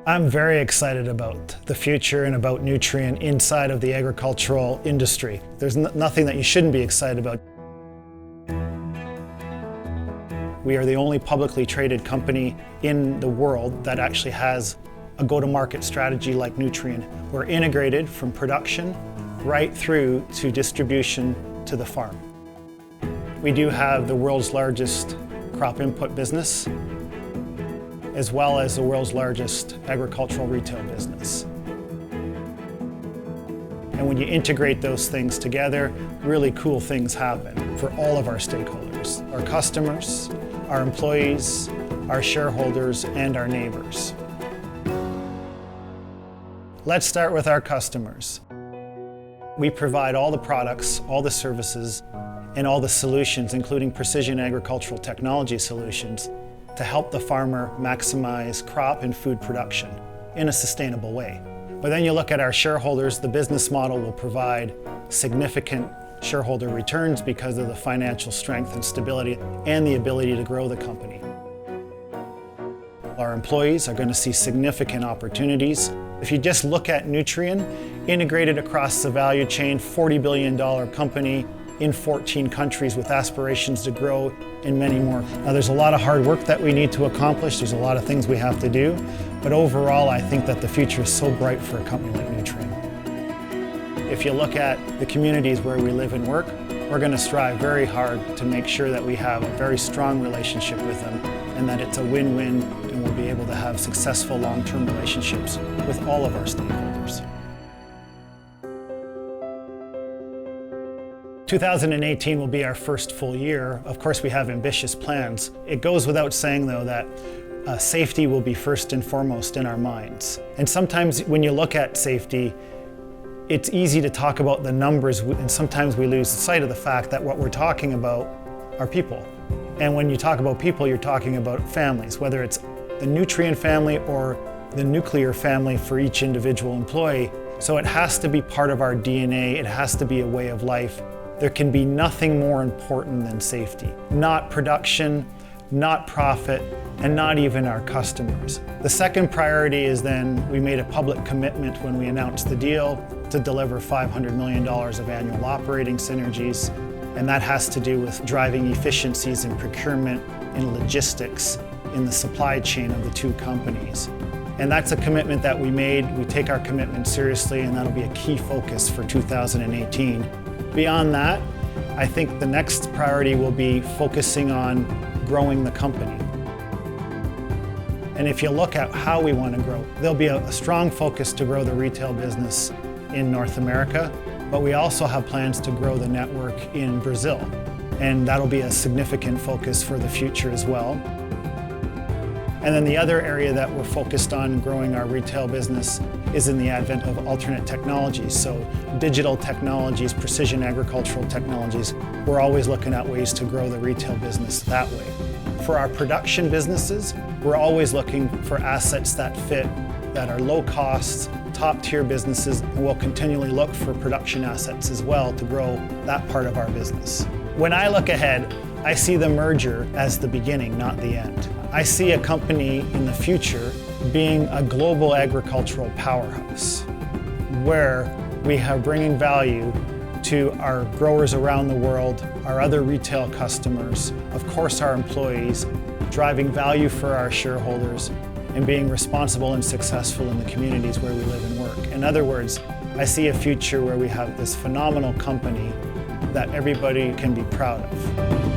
I'm very excited about the future and about Nutrien inside of the agricultural industry. There's nothing that you shouldn't be excited about. We are the only publicly traded company in the world that actually has a go-to-market strategy like Nutrien. We're integrated from production right through to distribution to the farm. We do have the world's largest crop input business, as well as the world's largest agricultural retail business. And when you integrate those things together, really cool things happen for all of our stakeholders, our customers, our employees, our shareholders, and our neighbors. Let's start with our customers. We provide all the products, all the services, and all the solutions, including precision agricultural technology solutions, to help the farmer maximize crop and food production in a sustainable way. But then you look at our shareholders, the business model will provide significant shareholder returns because of the financial strength and stability and the ability to grow the company. Our employees are going to see significant opportunities. If you just look at Nutrien, integrated across the value chain, $40 billion company, in 14 countries with aspirations to grow in many more. Now there's a lot of hard work that we need to accomplish, there's a lot of things we have to do, but overall I think that the future is so bright for a company like Nutrien. If you look at the communities where we live and work, we're going to strive very hard to make sure that we have a very strong relationship with them and that it's a win-win and we'll be able to have successful long-term relationships with all of our stakeholders. 2018 will be our first full year. Of course, we have ambitious plans. It goes without saying, though, that safety will be first and foremost in our minds. And sometimes when you look at safety, it's easy to talk about the numbers, and sometimes we lose sight of the fact that what we're talking about are people. And when you talk about people, you're talking about families, whether it's the Nutrien family or the nuclear family for each individual employee. So it has to be part of our DNA, it has to be a way of life. There can be nothing more important than safety. Not production, not profit, and not even our customers. The second priority is then we made a public commitment when we announced the deal to deliver $500 million of annual operating synergies, and that has to do with driving efficiencies in procurement and logistics in the supply chain of the two companies. And that's a commitment that we made. We take our commitment seriously, and that'll be a key focus for 2018. Beyond that, I think the next priority will be focusing on growing the company. And if you look at how we want to grow, there'll be a strong focus to grow the retail business in North America, but we also have plans to grow the network in Brazil. And that'll be a significant focus for the future as well. And then the other area that we're focused on growing our retail business is in the advent of alternate technologies. So digital technologies, precision agricultural technologies, we're always looking at ways to grow the retail business that way. For our production businesses, we're always looking for assets that fit, that are low cost, top tier businesses, and we'll continually look for production assets as well to grow that part of our business. When I look ahead, I see the merger as the beginning, not the end. I see a company in the future being a global agricultural powerhouse, where we are bringing value to our growers around the world, our other retail customers, of course our employees, driving value for our shareholders, and being responsible and successful in the communities where we live and work. In other words, I see a future where we have this phenomenal company that everybody can be proud of.